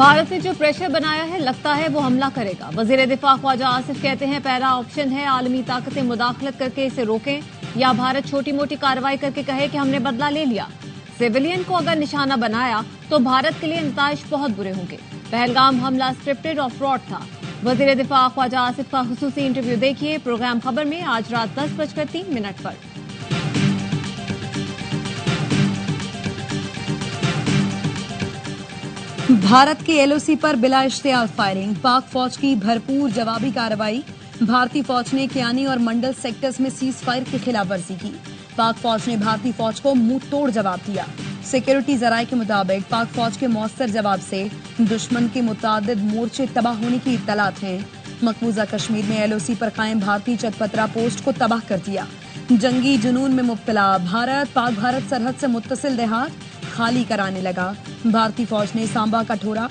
भारत ने जो प्रेशर बनाया है लगता है वो हमला करेगा। वजीर दिफा ख्वाजा आसिफ कहते हैं पहला ऑप्शन है आलमी ताकतें मुदाखलत करके इसे रोकें या भारत छोटी मोटी कार्रवाई करके कहे कि हमने बदला ले लिया। सिविलियन को अगर निशाना बनाया तो भारत के लिए नताइज बहुत बुरे होंगे। पहलगाम हमला स्क्रिप्टेड और फ्रॉड था। वजीर दिफा ख्वाजा आसिफ का खुसूसी इंटरव्यू देखिए प्रोग्राम खबर में आज रात 10:03 पर। भारत के एलओसी पर बिला इश्तियाल फायरिंग, पाक फौज की भरपूर जवाबी कार्रवाई। भारतीय फौज ने कियानी और मंडल सेक्टर्स में सीज फायर की खिलाफ वर्जी की। पाक फौज ने भारतीय फौज को मुंह तोड़ जवाब दिया। सिक्योरिटी जराये के मुताबिक पाक फौज के मौसर जवाब से दुश्मन के मुतादिद मोर्चे तबाह होने की इत्तलात हैं। मकबूजा कश्मीर में एलओसी पर कायम भारतीय चतपत्रा पोस्ट को तबाह कर दिया। जंगी जुनून में मुब्तला पाक भारत सरहद से मुत्तसिल देहात खाली कराने लगा। भारतीय फौज ने सांबा, कठोरा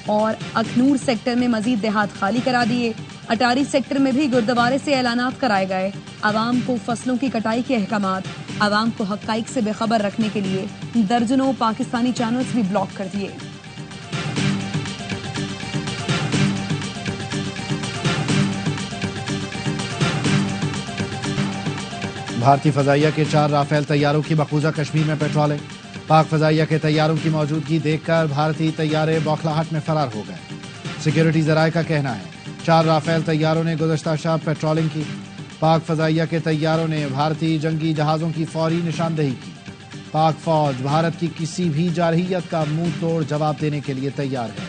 और अखनूर सेक्टर में मजीद देहात खाली करा दिए। अटारी सेक्टर में भी गुरुद्वारे से ऐलानात कराए गए। आवाम को फसलों की कटाई के अहकामात। आवाम को हक़ाइक़ से बेखबर रखने के लिए दर्जनों पाकिस्तानी चैनल्स भी ब्लॉक कर दिए। भारतीय फजाइया के 4 राफेल तैयारों की मकबूजा कश्मीर में पेट्रोलिंग। पाक फजाइया के तैयारों की मौजूदगी देखकर भारतीय तैयारे बौखलाहट में फरार हो गए। सिक्योरिटी जराये का कहना है 4 राफेल तैयारों ने गुज़श्ता शब पेट्रोलिंग की। पाक फजाइया के तैयारों ने भारतीय जंगी जहाज़ों की फौरी निशानदेही की। पाक फौज भारत की किसी भी जारहियत का मुंह तोड़ जवाब देने के लिए तैयार है।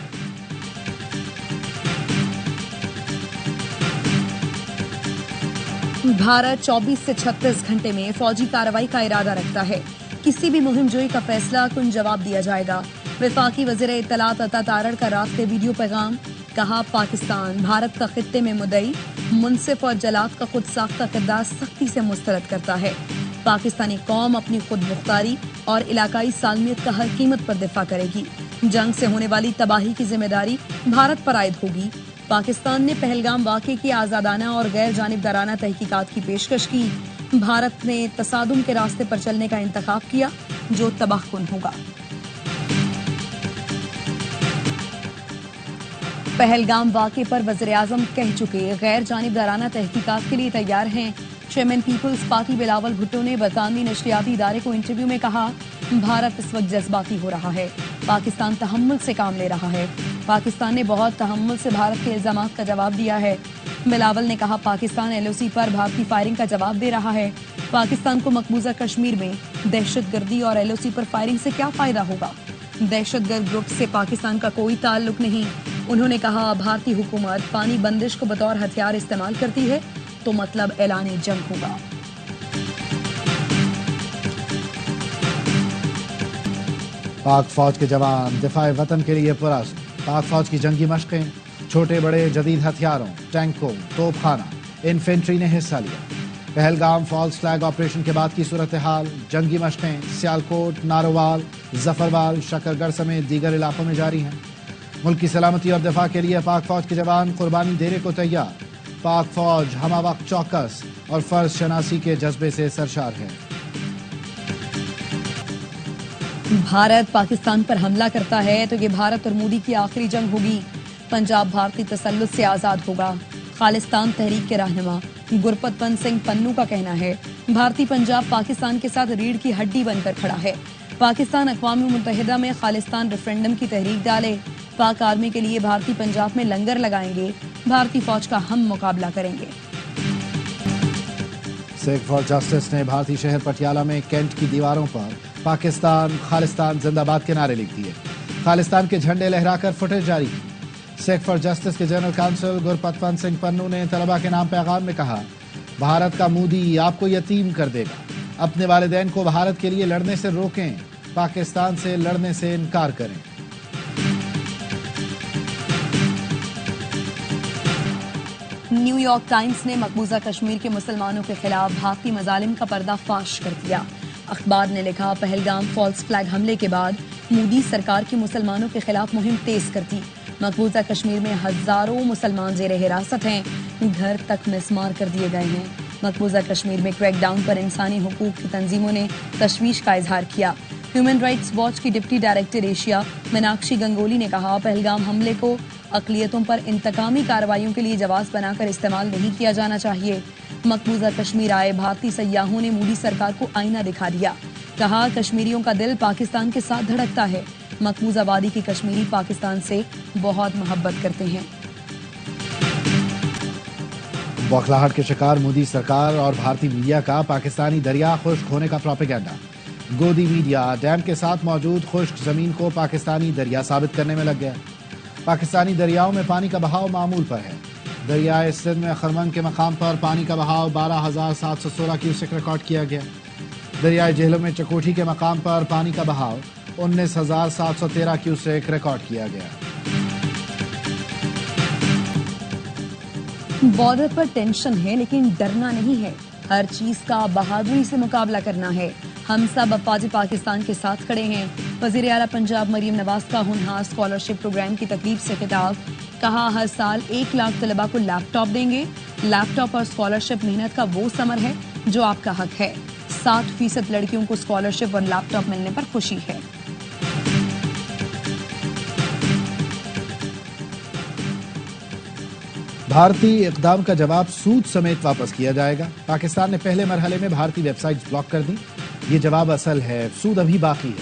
भारत 24 से 36 घंटे में फौजी कार्रवाई का इरादा रखता है। किसी भी मुहिम जोई का फैसला कुन जवाब दिया जाएगा। वफाकी वज़ीर इत्तलात अता तारड़ का रात के वीडियो पैगाम। कहा पाकिस्तान भारत का खित्ते में मुदई, मुनसिफ और जलात का खुद साख्ता किरदार सख्ती से मुस्तरद करता है। पाकिस्तानी कौम अपनी खुद मुख्तारी और इलाकाई सालमियत का हर कीमत पर दिफा करेगी। जंग से होने वाली तबाही की जिम्मेदारी भारत पर आयद होगी। पाकिस्तान ने पहलगाम वाक़े की आज़ादाना और गैर जानिबदाराना तहकीकात की पेशकश की। भारत ने तसादुम के रास्ते पर चलने का इंतखाब किया जो तबाहकुन होगा। पहलगाम वाक़े पर वज़ीर आज़म कह चुके गैर जानिबदाराना तहकीकात के लिए तैयार हैं। Chairman peoples party Bilawal Bhutto ने बरतानवी नशरियाती इदारे को इंटरव्यू में कहा भारत इस वक्त जज्बाती हो रहा है। पाकिस्तान तहम्मुल से काम ले रहा है। पाकिस्तान ने बहुत तहम्मुल से भारत के इल्जामात का जवाब दिया है। बिलावल ने कहा पाकिस्तान एलओसी पर भारतीय फायरिंग का जवाब दे रहा है। पाकिस्तान को मकबूजा कश्मीर में दहशतगर्दी और एलओसी पर फायरिंग से क्या फायदा होगा। दहशतगर्द ग्रुप से पाकिस्तान का कोई ताल्लुक नहीं। उन्होंने कहा भारतीय हुकूमत पानी बंदिश को बतौर हथियार इस्तेमाल करती है तो मतलब ऐलान जंग होगा। पाक फौज के जवान दिफाए वतन के लिए पुरस्म। पाक फौज की जंगी मशकें, छोटे बड़े जदीद हथियारों, टैंकों, तोपखाना, इन्फेंट्री ने हिस्सा लिया। पहलगाम फॉल्स फ्लैग ऑपरेशन के बाद की सूरत हाल, जंगी मशकें सियालकोट, नारोवाल, जफरवाल, शकरगढ़ समेत दीगर इलाकों में जारी हैं। मुल्क की सलामती और दिफा के लिए पाक फौज के जवान कुर्बानी देने को तैयार। पाक फौज हमा वक्त चौकस और फर्ज शनासी के जज्बे से सरशार है। भारत पाकिस्तान पर हमला करता है तो ये भारत और मोदी की आखिरी जंग होगी। पंजाब भारतीय तसल्लुत से आजाद होगा। खालिस्तान तहरीक के रहनुमा गुरपतवंत सिंह पन्नू का कहना है भारतीय पंजाब पाकिस्तान के साथ रीढ़ की हड्डी बनकर खड़ा है। पाकिस्तान अक़वाम मुत्तहिदा में खालिस्तान रेफरेंडम की तहरीक डाले। पाक आर्मी के लिए भारतीय पंजाब में लंगर लगाएंगे। भारतीय फौज का हम मुकाबला करेंगे। सिख फॉर जस्टिस ने भारतीय शहर पटियाला में कैंट की दीवारों पर पाकिस्तान खालिस्तान जिंदाबाद के नारे लिख दिए। खालिस्तान के झंडे लहराकर फुटेज जारी की। सिख फॉर जस्टिस के जनरल काउंसिल गुरपतवंत सिंह पन्नू ने तलबा के नाम पैगाम में कहा भारत का मोदी आपको यतीम कर देगा। अपने वालिदैन को भारत के लिए लड़ने से रोकें, पाकिस्तान से लड़ने से इनकार करें। न्यूयॉर्क टाइम्स ने मकबूजा कश्मीर के मुसलमानों के खिलाफ भारतीय मजालिम का पर्दाफाश कर दिया। अखबार ने लिखा पहलगाम फॉल्स फ्लैग हमले के बाद मोदी सरकार की मुसलमानों के खिलाफ मुहिम तेज कर दी। मकबूजा कश्मीर में हजारों मुसलमान जेर हिरासत हैं। घर तक मिसमार कर दिए गए हैं। मकबूजा कश्मीर में क्रैकडाउन पर इंसानी हुकूक की तंजीमों ने तशवीश का इजहार किया। ह्यूमन राइट्स वॉच की deputy director Asia Meenakshi Ganguly ने कहा, पहलगाम हमले को अक़लियतों पर इंतकामी कार्रवाइयों के लिए जवाब बनाकर इस्तेमाल नहीं किया जाना चाहिए। मकबूजा कश्मीर आए भारतीय सयाहों ने मोदी सरकार को आईना दिखा दिया। कहा, कश्मीरियों का दिल पाकिस्तान के साथ धड़कता है। मकबूजा वादी की कश्मीरी पाकिस्तान से बहुत मोहब्बत करते हैं। बौखलाहट के शिकार मोदी सरकार और भारतीय मीडिया का पाकिस्तानी दरिया खुश्क होने का प्रोपेगेंडा। गोदी मीडिया डैम के साथ मौजूद खुश्क जमीन को पाकिस्तानी दरिया साबित करने में लग गया। पाकिस्तानी दरियाओं में पानी का बहाव मामूल पर है। दरियाए सिंध में खरमन के मकाम पर पानी का बहाव 12,716 क्यूसेक रिकॉर्ड किया गया। दरियाए जेहलम में चकोठी के मकाम पर पानी का बहाव 19,713 क्यूसेक रिकॉर्ड किया गया। बॉर्डर पर टेंशन है लेकिन डरना नहीं है। हर चीज का बहादुरी से मुकाबला करना है। हम सब अफवाज पाकिस्तान के साथ खड़े हैं। वजीर आला पंजाब मरियम नवाज का होनहार स्कॉलरशिप प्रोग्राम की तकरीब से खिताब। कहा, हर साल 1 लाख तलबा को लैपटॉप देंगे। लैपटॉप और स्कॉलरशिप मेहनत का वो समर है जो आपका हक है। 60% लड़कियों को स्कॉलरशिप और लैपटॉप मिलने पर खुशी है। भारतीय इक़दाम का जवाब सूद समेत वापस किया जाएगा। पाकिस्तान ने पहले मरहले में भारतीय वेबसाइट्स ब्लॉक कर दी। ये जवाब असल है, सूद अभी बाकी है।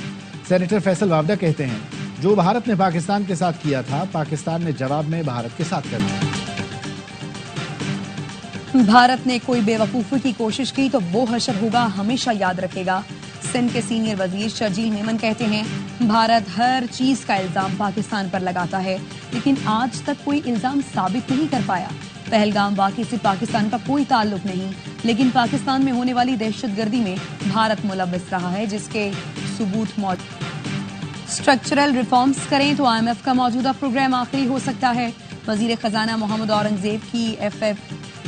सेनेटर फैसल वावडा कहते हैं, जो भारत ने पाकिस्तान के साथ किया था, पाकिस्तान ने जवाब में भारत के साथ कर दिया। भारत ने कोई बेवकूफ़ी की कोशिश की तो वो हशर होगा, हमेशा याद रखेगा। सिंध के सीनियर वजीर शर्जील मेमन कहते हैं, भारत हर चीज का इल्जाम पाकिस्तान पर लगाता है लेकिन आज तक कोई इल्जाम साबित नहीं कर पाया। पहलगाम वाक़े से पाकिस्तान का कोई ताल्लुक नहीं, लेकिन पाकिस्तान में होने वाली दहशतगर्दी में भारत मुलव्विस रहा है, जिसके सबूत मौजूद। स्ट्रक्चरल रिफॉर्म्स करें तो IMF का मौजूदा प्रोग्राम आखिरी हो सकता है। वजीर खजाना मोहम्मद औरंगजेब की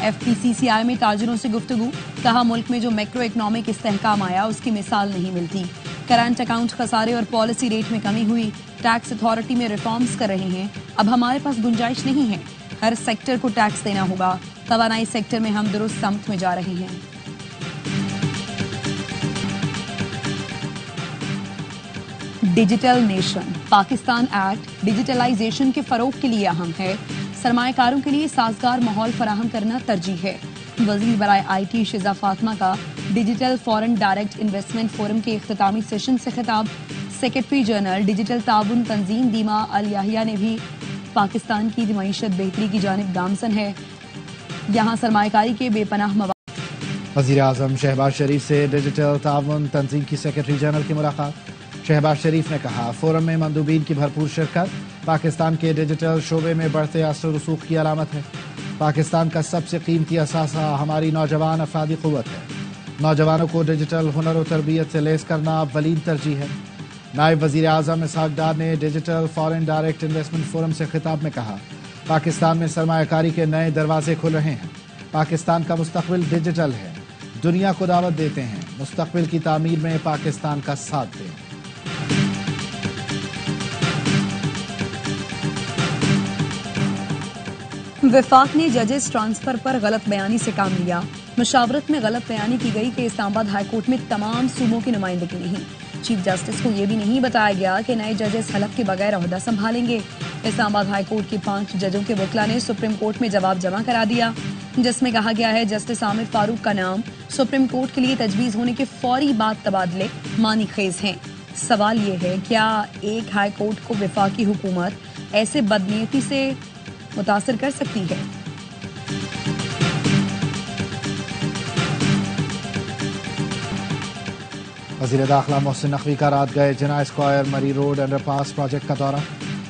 FPCCI में ताजिरों से गुफ्तगू। कहा, मुल्क में जो मैक्रो इकनॉमिक इस्तेहकाम आया उसकी मिसाल नहीं मिलती। करंट अकाउंट खसारे और पॉलिसी रेट में कमी हुई। टैक्स अथॉरिटी में रिफॉर्म्स कर रहे हैं। अब हमारे पास गुंजाइश नहीं है, हर सेक्टर को टैक्स देना होगा। तवानाई सेक्टर में हम दुरुस्त समत में जा रहे हैं। Digital nation Pakistan act digitalisation के फरोग के लिए अहम है। सरमायाकारों के लिए साजगार माहौल फराहम करना तरजीह है। वजीर बराए IT शिजा फातिमा का digital foreign direct investment forum के इख्तितामी सेशन से खिताब। सेक्रेटरी जनरल डिजिटल ताउन तंजीम दीमा अल याहिया ने भी पाकिस्तान की मईशत बेहतरी की जानिब गामसन है। यहाँ सरमायाकारी के बेपनाह मवाक़। वज़ीर आज़म शहबाज शरीफ से डिजिटल ताउन तंजीम की सेक्रेटरी जनरल की मुलाकात। शहबाज शरीफ ने कहा, फोरम में मंदूबीन की भरपूर शिरकत पाकिस्तान के डिजिटल शोबे में बढ़ते असर रसूख की अलामत है। पाकिस्तान का सबसे कीमती असासा हमारी नौजवान अफरादी क़ुव्वत है। नौजवानों को डिजिटल हुनर और तरबियत से लेस करना अव्वलीन तरजीह है। नायब वज़ीर आज़म इसहाक़ डार ने digital foreign direct investment forum से खिताब में कहा, पाकिस्तान में सरमायाकारी के नए दरवाजे खुल रहे हैं। पाकिस्तान का मुस्तक़बिल डिजिटल है। दुनिया को दावत देते हैं, मुस्तक़बिल की तामीर में पाकिस्तान का साथ दें। वफाक ने जजेस ट्रांसफर पर गलत बयानी से काम लिया। मशावरत में गलत बयानी की गई कि इस्लामाबाद हाईकोर्ट में तमाम सूबों की नुमाइंदगी नहीं। चीफ जस्टिस को यह भी नहीं बताया गया कि नए जजेस हलफ के बगैर ओहदा संभालेंगे। इस्लामाबाद हाईकोर्ट के 5 जजों के वकला ने सुप्रीम कोर्ट में जवाब जमा करा दिया, जिसमें कहा गया है जस्टिस आमिर फारूक का नाम सुप्रीम कोर्ट के लिए तजवीज़ होने के फौरी बाद तबादले मानी खेज हैं। सवाल ये है, क्या एक हाई कोर्ट को वफाकी हुकूमत ऐसे बदनीयती से मुतासर कर सकती है? वज़ीर दाखिला मोहसिन नकवी का रात गए जिना स्क्वायर मरी रोड अंडरपास प्रोजेक्ट का दौरा।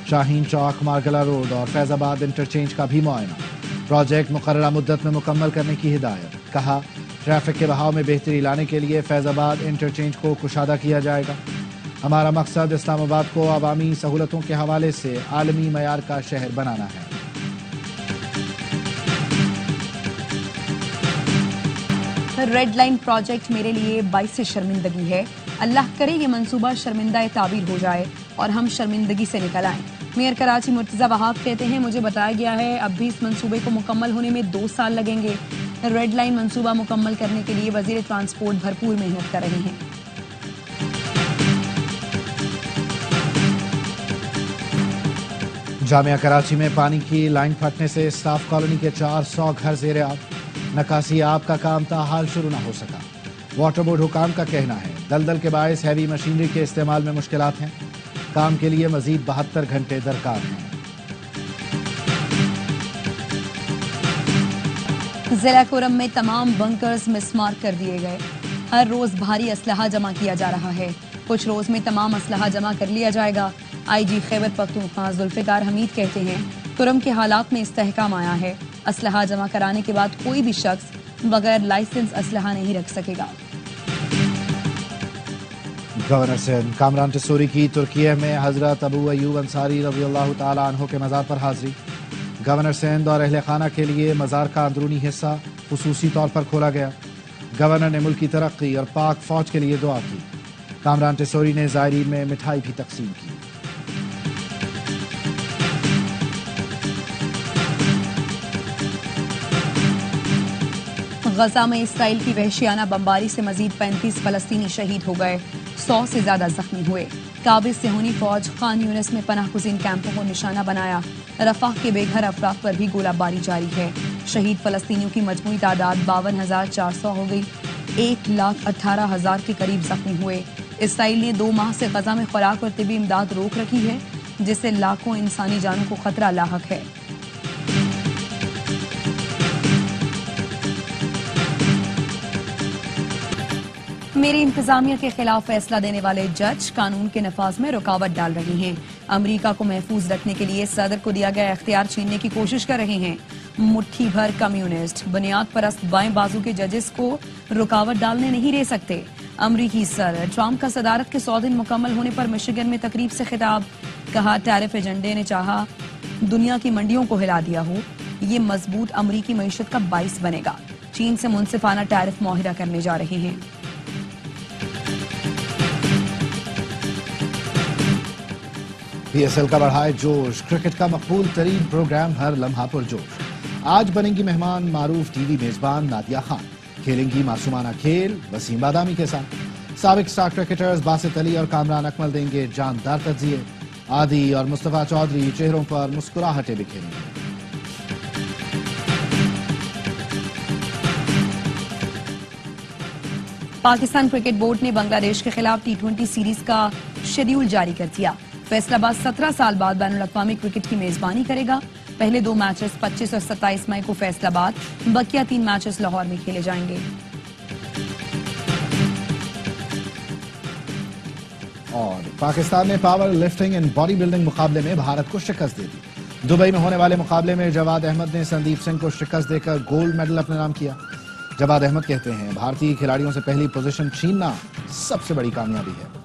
शाहीन चौक मारगला रोड और फैजाबाद इंटरचेंज का भी मुआयना। प्रोजेक्ट मुकर्ररा मुद्दत में मुकम्मल करने की हिदायत। कहा, ट्रैफिक के बहाव में बेहतरी लाने के लिए फैजाबाद इंटरचेंज को कुशादा किया जाएगा। हमारा मकसद इस्लामाबाद को अवामी सहूलतों के हवाले से आलमी मयार का शहर बनाना है। रेड लाइन प्रोजेक्ट मेरे लिए बाइस से शर्मिंदगी है। अल्लाह करे ये मंसूबा शर्मिंदा ताबीर हो जाए और हम शर्मिंदगी से निकल आएं। मेयर कराची मुर्तज़ा वहाब कहते हैं, मुझे बताया गया है अब भी इस मंसूबे को मुकम्मल होने में 2 साल लगेंगे। रेड लाइन मंसूबा मुकम्मल करने के लिए वज़ीर ट्रांसपोर्ट भरपूर मेहनत कर रहे हैं। جامعہ کراچی میں پانی کی لائن پھٹنے سے اسٹاف کالونی کے 400 گھر زیر آب، نکاسی آب کا کام تاحال شروع نہ ہو سکا۔ واٹر بورڈ حکام کا کہنا ہے دلدل کے باعث ہیوی مشینری کے استعمال میں مشکلات ہیں، کام کے لیے مزید 72 گھنٹے درکار ہیں۔ ضلع کورم میں تمام بنکرز مسمار کر دیے گئے، ہر روز بھاری اسلحہ جمع کیا جا رہا ہے، کچھ روز میں تمام اسلحہ جمع کر لیا جائے گا۔ آئی جی خیبر پختونخوا ذوالفقار حمید کہتے ہیں کورم کے حالات میں استحکام آیا ہے، اسلحہ جمع کرانے کے بعد کوئی بھی شخص بغیر لائسنس اسلحہ نہیں رکھ سکے گا۔ گورنر سندھ کامران ٹسوری کی ترکیہ میں حضرت ابو ایوب انصاری رضی اللہ تعالی عنہ کے مزار پر حاضری۔ گورنر سندھ اور اہل خانہ کے لیے مزار کا اندرونی حصہ خصوصی طور پر کھولا گیا۔ گورنر نے ملک کی ترقی اور پاک فوج کے لیے دعا کی۔ کامران ٹسوری نے زائرین میں مٹھائی بھی تقسیم کی۔ غزہ میں اسرائیل کی وحشیانہ بمباری سے مزید 35 فلسطینی شہید ہو گئے، 100 سے زیادہ زخمی ہوئے۔ قابض صہیونی فوج خان یونس میں پناہ گزین کیمپوں کو نشانہ بنایا، رفح کے بے گھر افراد پر بھی گولہ باری جاری ہے۔ شہید فلسطینیوں کی مجموعی تعداد 52,400 ہو گئی، 1,18,000 کے قریب زخمی ہوئے۔ اسرائیل نے 2 ماہ سے غزہ میں خوراک اور طبی امداد روک رکھی ہے، جس سے لاکھوں انسانی جانوں کو خطرہ لاحق ہے۔ میری انتظامیہ کے خلاف فیصلہ دینے والے جج قانون کے نفاذ میں رکاوٹ ڈال رہے ہیں، امریکہ کو محفوظ رکھنے کے لیے صدر کو دیا گیا اختیار چھیننے کی کوشش کر رہے ہیں۔ مٹھی بھر کمیونسٹ بنیاد پرست بائیں بازو کے ججز کو رکاوٹ ڈالنے نہیں دے سکتے۔ امریکی صدر ٹرمپ کا صدارت کے 100 دن مکمل ہونے پر مشیگن میں تقریب سے خطاب، کہا ٹیرف ایجنڈے نے چاہا دنیا کی منڈیوں کو ہلا دیا ہو، یہ مضبوط امریکی معیشت کا باعث بنے گا۔ چین سے منصفانہ ٹیرف معاہدہ کرنے جا رہے ہیں۔ پی ایس ایل کا بڑھائے جوش، کرکٹ کا مقبول ترین پروگرام ہر لمحہ پرجوش۔ آج بنیں گی مہمان معروف ٹی وی میزبان نادیہ خان، کھیلیں گی معصومانہ کھیل وسیم بادامی کے ساتھ۔ سابق سٹار کرکٹرز باسط علی اور کامران اکمل دیں گے جاندار تجزیے، عادی اور مصطفیٰ چودھری چہروں پر مسکراہٹیں بکھیریں گے۔ پاکستان کرکٹ بورڈ نے بنگلہ دیش کے خلاف T20 سیریز کا شیڈیول جاری کر دیا۔ فیصلہ آباد 17 سال بعد بین الاقوامی کرکٹ کی میزبانی کرے گا۔ پہلے 2 میچز 25 اور 27 مئی کو فیصلہ آباد، بقیہ 3 میچز لاہور میں کھیلے جائیں گے۔ اور پاکستان نے power lifting and body building مقابلے میں بھارت کو شکست دے دی۔ دبئی میں ہونے والے مقابلے میں جواد احمد نے سندیپ سنگھ کو شکست دے کر گولڈ میڈل اپنے نام کیا۔ جواد احمد کہتے ہیں بھارتی کھلاڑیوں سے پہلی پوزیشن چھیننا سب سے بڑی کامیابی ہے۔